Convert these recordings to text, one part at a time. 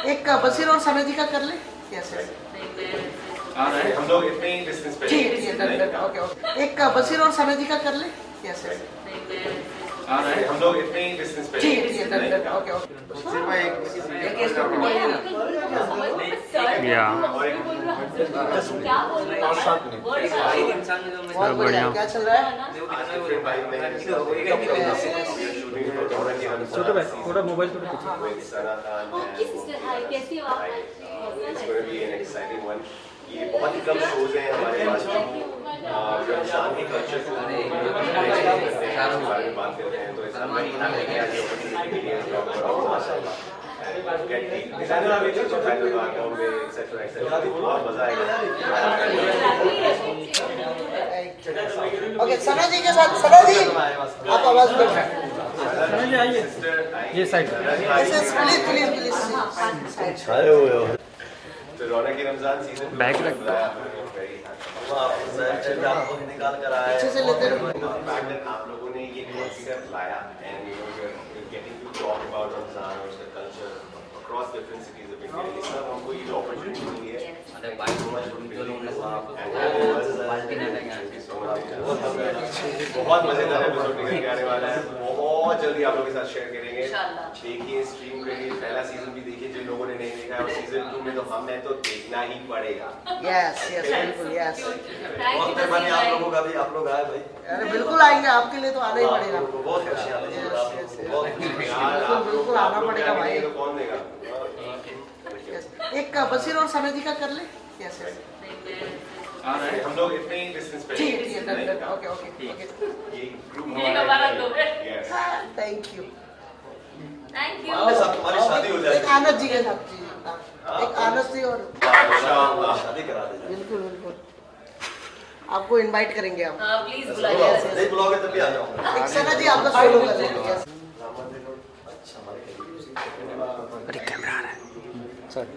एक बशीर और समय जी का कर ले कैसे? आ रहा है हम लोग इतने ही डिस्टेंस पे ठीक है, ओके ओके। एक बशीर और समय जी का कर ले कैसे? आ रहा है हम लोग इतने ही डिस्टेंस पे ठीक है, ओके ओके। बहुत बढ़िया। क्या चल रहा है? छोटे भाई थोड़ा मोबाइल थोड़ा ये बहुत ही कम शोज हैं हमारे पास रमजान के कल्चर को बारे में बात करते हैं तो ऐसा बहुत मजा आएगा। ओके सना जी के साथ, सना जी आप आवाज बढ़ाइए। ये साइड प्लीज प्लीज प्लीज छाए हुए हो तो रौनक की रमजान सीजन बैक रख निकाल कर आए अच्छे से लेते रहो। आप लोगों ने ये कॉन्सेप्ट लाया and getting to talk about Ramzan और उसका culture across different cities of India ये सब हमको ये अपॉर्चुनिटी मिली है। बहुत मजेदार एपिसोड निकल के आने वाला है, बहुत जल्दी आप लोगों के साथ शेयर करेंगे। देखिए स्ट्रीम करिए, पहला सीजन भी देखिए जिन लोगों ने नहीं देखा है और सीजन 2 में तो हमें तो देखना ही पड़ेगा। यस यस बिल्कुल यस। बहुत मेहरबानी आप लोगों का भी, आप लोग आए भाई। अरे बिल्कुल आएंगे, आपके लिए तो आना ही पड़ेगा। बहुत खुशियां बिल्कुल आना पड़ेगा भाई। तो कौन देगा? एक बशीर और समय जी का कर ले कैसे? आ रहा है हम लोग इतने ही डिस्टेंस पे ठीक है, ओके ओके। ये ग्रुप यस थैंक यू। हमारी शादी हो एक जाएगी। आनंद जी के साथ जी, एक आनंद जी और शादी करा दे। बिल्कुल बिल्कुल आपको इनवाइट करेंगे हम। प्लीज बुलाइए। नहीं बुलाओगे तब भी आ जाऊंगा। एक सना जी आपका फॉलो कर लेंगे। अरे कैमरा आ रहा है सॉरी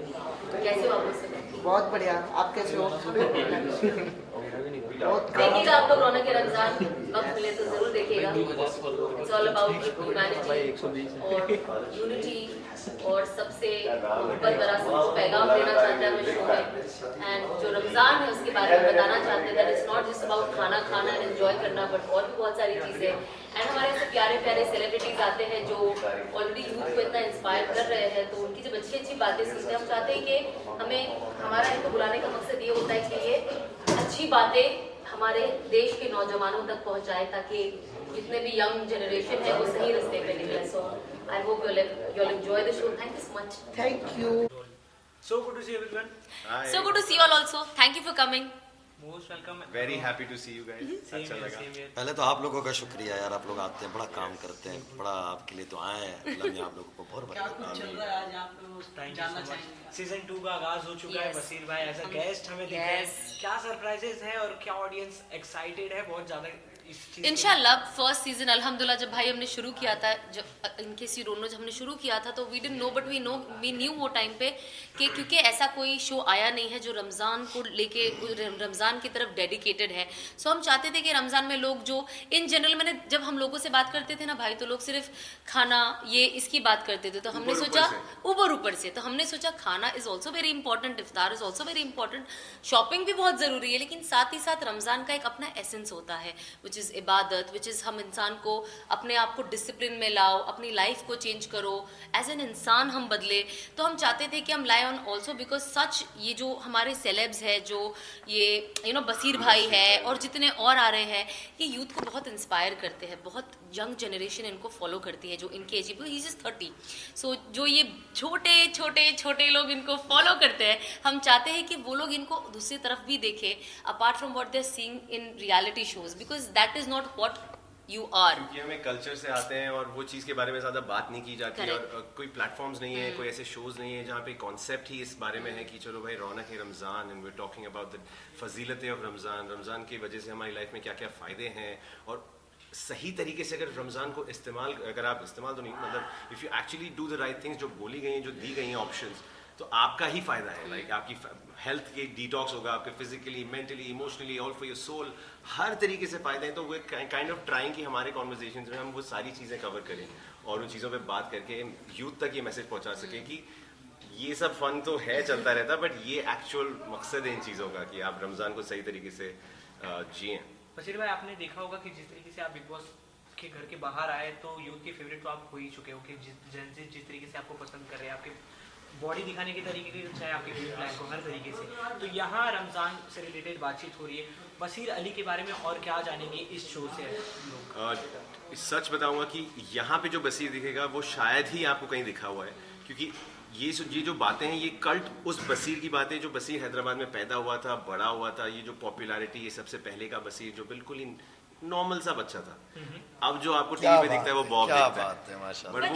कैसे हो आप मुझसे? बहुत बढ़िया, आप कैसे हो? बहुत देखिएगा आप लोग रौनक के रमजान वक्त मिले तो जरूर देखिएगा। इट्स ऑल अबाउट ह्यूमैनिटी और यूनिटी और सबसे मोहब्बत भरा पैगाम देना चाहते हैं हमें शो में। एंड जो रमजान है उसके बारे में बताना चाहते हैं that it's not just about खाना खाना एंड एंजॉय करना बट और भी बहुत सारी चीजें। एंड हमारे ऐसे प्यारे प्यारे सेलिब्रिटीज आते हैं जो ऑलरेडी यूथ को इतना इंस्पायर कर रहे हैं, तो उनकी जब अच्छी अच्छी बातें सुनते हैं हम चाहते हैं कि हमें हमारा इनको बुलाने का मकसद ये होता है कि ये अच्छी बातें हमारे देश के नौजवानों तक पहुंचाए ताकि जितने भी यंग जनरेशन है वो सही रास्ते पे निकले। So I hope you'll enjoy the show. Thank you so much. Thank you. So good to see everyone. So good to see you all also. Thank you for coming. Most welcome. Very happy to see you guys. अच्छा लगा। पहले तो आप लोगों का शुक्रिया यार, आप लोग आते हैं, बड़ा काम करते हैं, बड़ा आपके लिए तो आए हैं। अल्लाह ने आप लोगों को बहुत बड़ा चल रहा है आज आप लोग जानना चाहेंगे? सीजन 2 का आगाज हो चुका है। Yes. बशीर भाई एज अ गेस्ट हमें दिखे हैं। Yes. क्या सरप्राइजेस हैं और क्या ऑडियंस एक्साइटेड है बहुत ज्यादा इस चीज इंशाल्लाह फर्स्ट सीजन अल्हम्दुलिल्लाह जब भाई हमने शुरू किया था, जब इनके सी रोनो जब हमने शुरू किया था तो we didn't know but we knew वो टाइम पे कि क्योंकि ऐसा कोई शो आया नहीं है जो रमज़ान को लेके रमज़ान की तरफ डेडिकेटेड है। सो हम चाहते थे कि रमज़ान में लोग जो इन जनरल मैंने जब हम लोगों से बात करते थे ना भाई तो लोग सिर्फ खाना ये इसकी बात करते थे, तो हमने सोचा ऊपर से तो हमने सोचा khana is also very important, iftar is also very important, shopping भी बहुत ज़रूरी है, लेकिन साथ ही साथ रमज़ान का एक अपना एसेंस होता है विच इज़ इबादत, विच इज़ हम इंसान को अपने आप को डिसिप्लिन में लाओ, अपनी लाइफ को चेंज करो, एज एन इंसान हम बदले। तो हम चाहते थे कि हम लाए ऑन ऑल्सो बिकॉज सच ये जो हमारे सेलेब्स है, जो ये बशीर भाई है और जितने और आ रहे हैं, ये यूथ को बहुत इंस्पायर करते हैं, बहुत यंग जनरेशन इनको फॉलो करती है जो इनके एज ही इज 30। सो जो ये छोटे छोटे छोटे लोग इनको फॉलो करते हैं, हम चाहते हैं कि वो लोग इनको दूसरी तरफ भी देखें apart from what they are seeing in reality shows, because that is not what you are. क्योंकि हमें कल्चर से आते हैं और वो चीज़ के बारे में ज़्यादा बात नहीं की जाती है और कोई प्लेटफॉर्म्स नहीं है, कोई ऐसे शोज नहीं है जहाँ पे कॉन्सेप्ट ही इस बारे में है कि चलो भाई रौनक है Ramzan and we are talking about the फजीलतें ऑफ रमज़ान, रमज़ान की वजह से हमारी लाइफ में क्या क्या फ़ायदे हैं और सही तरीके से अगर रमज़ान को इस्तेमाल, अगर आप इस्तेमाल तो नहीं मतलब if you actually do the right things जो बोली गई हैं, जो दी गई हैं ऑप्शंस, तो आपका ही फ़ायदा है। लाइक आपकी हेल्थ के डिटॉक्स होगा, आपके physically, mentally, emotionally, all for your soul, हर तरीके से फ़ायदे हैं। तो वो काइंड ऑफ ट्राइंग कि हमारे कॉन्वर्जेशन में हम वो सारी चीज़ें कवर करें और उन चीज़ों पे बात करके यूथ तक ये मैसेज पहुंचा सकें कि ये सब फन तो है चलता रहता, बट ये एक्चुअल मकसद है इन चीज़ों का कि आप रमज़ान को सही तरीके से जिए। बशीर भाई, आपने देखा होगा कि जिस तरीके से आप बिग बॉस के घर के बाहर आए तो यूथ के फेवरेट तो आप हो ही चुके हो कि जिस तरीके से आपको पसंद कर रहे हैं, आपके बॉडी दिखाने के तरीके की, चाहे आपके गेम प्लान को, हर तरीके से। तो यहाँ रमज़ान से रिलेटेड बातचीत हो रही है, बशीर अली के बारे में और क्या जानेंगे इस शो से लोग? सच बताऊंगा कि यहाँ पे जो बसीर दिखेगा वो शायद ही आपको कहीं दिखा हुआ है, क्योंकि ये जो बातें हैं, ये कल्ट उस बसीर की बातें जो बसीर हैदराबाद में पैदा हुआ था, बड़ा हुआ था, ये जो पॉपुलैरिटी, ये सबसे पहले का बसीर जो बिल्कुल ही नॉर्मल सा बच्चा था। अब जो आपको टीवी पे दिखता है वो बॉब दिखता है। माशाल्लाह। But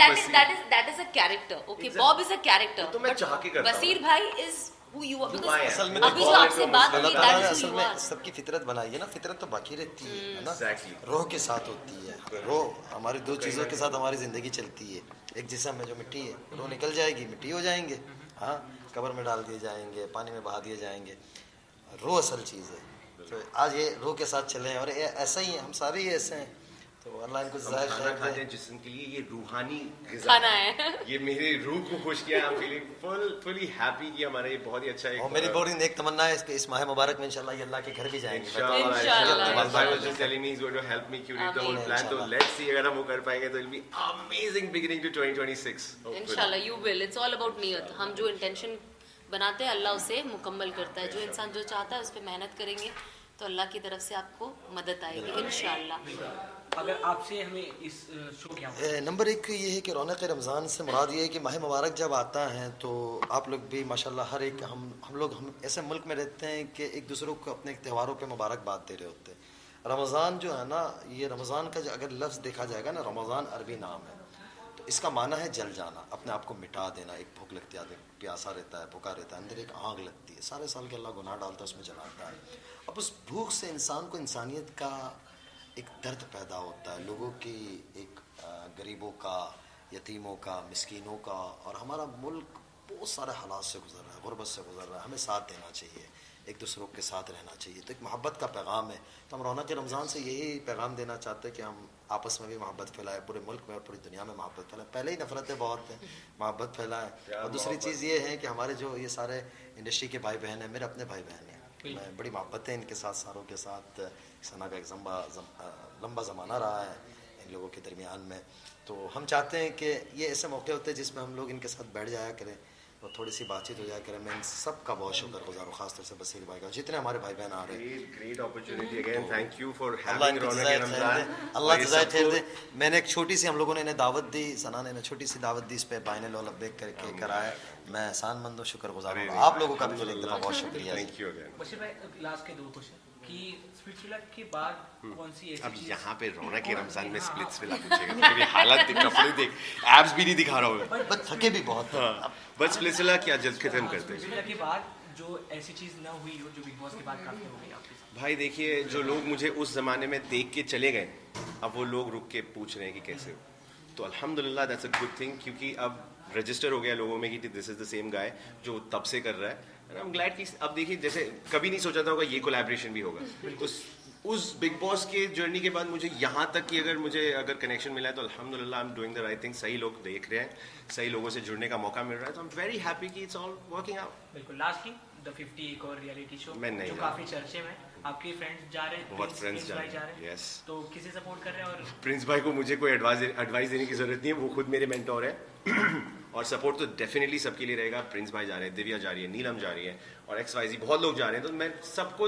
that is a character. Okay, Bob is a character. तो मैं But चाह के करता हूँ। बसीर भाई is who you are. Who I am. असल में अभी जो आपसे बात हुई, अल्लाह that ताला ने is असल who you में are. सबकी फितरत बनाई है ना, फितरत तो बाकी रहती है ना, Exactly. रोह के साथ होती है। रोह हमारी दो चीज़ों के साथ हमारी ज़िंदगी चलती है। एक जिस्म में जो मिट्टी है, रोह निकल जाएगी, मिट्टी हो जाएंगे, हाँ, कब्र में डाल दिए जाएंगे, पानी में बहा दिए जाएंगे। रोह असल चीज़ है। तो आज ये रोह के साथ चले हैं और ये ऐसा ही है, हम सारे ही ऐसे हैं। तो अल्लाह इनको ज़ाहिर खाना खैर खाते दे। हैं जिसम के लिए ये रूहानी ग़िज़ा खाना है। ये मेरे रूह को खुश किया। I'm feeling fully happy कि हमारा ये बहुत ही अच्छा और मेरी बड़ी नेक तमन्ना है इस माह मुबारक में इंशाल्लाह ये अल्लाह के घर भी जाएंगे। इंशाल्लाह। I was just telling me he's going to help me curate the whole plan. तो let's see अगर हम वो कर पाएंगे तो it'll be amazing beginning to 2026. इंशाल्लाह you will. It's all about नियत. हम जो इंटेंशन बनाते हैं अल्लाह उसे मुकम्मल करता है। जो इंसान जो चाहता है उस पर मेहनत करेंगे तो अल्लाह की तरफ से आपको मदद आएगी इंशाल्लाह। अगर आपसे हमें इस शो क्या नंबर एक ये है कि रौनक रमज़ान से मुराद ये है कि माह मुबारक जब आता है तो आप लोग भी माशाल्लाह हर एक हम ऐसे मुल्क में रहते हैं कि एक दूसरों को अपने त्योहारों पे मुबारकबाद दे रहे होते हैं। रमज़ान जो है ना, ये रमज़ान का जो अगर लफ्ज़ देखा जाएगा ना, रमज़ान अरबी नाम है, तो इसका माना है जल जाना, अपने आप को मिटा देना। एक भूख लगती है, प्यासा रहता है, भूखा रहता है, अंदर एक आग लगती है, सारे साल के अल्लाह गुनाह डालता है, उसमें जलाता है। अब उस भूख से इंसान को इंसानियत का एक दर्द पैदा होता है, लोगों की एक गरीबों का, यतीमों का, मिस्कीनों का। और हमारा मुल्क बहुत सारे हालात से गुजर रहा है, गुरबत से गुजर रहा है, हमें साथ देना चाहिए, एक दूसरों के साथ रहना चाहिए। तो एक मोहब्बत का पैगाम है। तो हम रौनक रमज़ान से यही पैगाम देना चाहते हैं कि हम आपस में भी मोहब्बत फैलाएं, पूरे मुल्क में और पूरी दुनिया में मोहब्बत फैलाएं। पहले ही नफरतें बहुत हैं, मोहब्बत फैलाएं। और दूसरी चीज़ ये है कि हमारे जो ये सारे इंडस्ट्री के भाई बहन हैं, मेरे अपने भाई बहन हैं, मैं बड़ी मोहब्बत है इनके साथ, सारों के साथ। सना का एक लंबा ज़माना रहा है इन लोगों के दरमियान में। तो हम चाहते हैं कि ये ऐसे मौके होते हैं जिसमें हम लोग इनके साथ बैठ जाया करें और थोड़ी सी बातचीत हो जाया करें। मैं इन सब का बहुत शुक्रगुजार हूँ, खासतौर से बसीर भाई का, जितने हमारे भाई बहन आ रहे हैं। Great opportunity again. Thank you for Allah having इनको रौनक जज़ाए खैर रमज़ान। दे, अल्लाह जज़ाए खैर दे। मैंने एक छोटी सी, हम लोगों ने इन्हें दावत दी, सना ने इन्हें छोटी सी दावत दी, इस पे बाइने लो लब्बैक करके कराया। मैं एहसानमंद हूँ, शुक्रगुजार हूँ। आप लोगों का भी फिर एक दफ़ा बहुत शुक्रिया। Thank you again. बशीर भाई, लास्ट के दो क्वेश्चन कि स्पिरिचुअल के बाद कौन सी ऐसी अब चीज़ यहाँ पे रौनक के रमज़ान में स्प्लिट्स विला पूछेगा तो मेरी हालत देख, कपड़े देख, एब्स भी नहीं दिखा रहा हूँ। बस थके भी बहुत हैं। हाँ, बस स्प्लिट्स विला क्या जल्द खत्म करते हैं। स्पिरिचुअल के बाद जो ऐसी चीज़ ना हुई हो जो बिग बॉस के बाद काफ़ी हो गई आपके साथ? भाई देखिए, जो लोग मुझे उस ज़माने में देख के चले गए, अब वो लोग रुक के पूछ रहे हैं कि कैसे हो। तो अल्हम्दुलिल्लाह दैट्स अ गुड थिंग, क्योंकि अब रजिस्टर हो गया लोगों में कि this is the same guy जो तब से कर रहा है। आई एम ग्लैड कि अब देखिए, जैसे कभी नहीं सोचा था होगा ये कोलैबोरेशन भी होगा। उस बिग बॉस के जर्नी के बाद मुझे यहाँ तक कि अगर कनेक्शन मिला है तो अल्हम्दुलिल्लाह I am doing the right thing. सही लोग देख रहे हैं, सही लोगों से जुड़ने का मौका मिल रहा है, तो आई एम वेरी हैप्पी कि इट्स ऑल वर्किंग आउट। बिल्कुल। लास्ट की द 50 एक और रियलिटी शो मैं नहीं जो जा काफ़ी चर्चे में, आपके फ्रेंड्स जा रहे हैं, बहुत फ्रेंड्स जा भाई रहे हैं। यस, तो किसे सपोर्ट कर रहे हैं? और प्रिंस भाई को मुझे कोई एडवाइस देने की जरूरत नहीं है, वो खुद मेरे मेंटोर है। और सपोर्ट तो डेफिनेटली सबके लिए रहेगा। प्रिंस भाई जा रहे हैं, दिव्या जा रही है, नीलम जा रही है और XYZ बहुत लोग जा रहे हैं। तो मैं सबको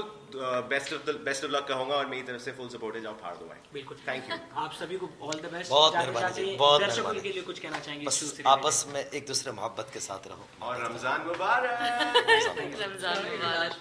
बेस्ट ऑफ लक कहूँगा और मेरी तरफ से फुल सपोर्ट है। जाओ फाड़ दो भाई। बिल्कुल, थैंक यू। आप सभी को ऑल द बेस्ट। बहुत मेहरबानी, बहुत दर्शकों मेहरबानी। के लिए कुछ कहना चाहेंगे? इस बस show से आपस में एक दूसरे मोहब्बत के साथ रहो। और रमज़ान मुबारक। रमज़ान मुबारक।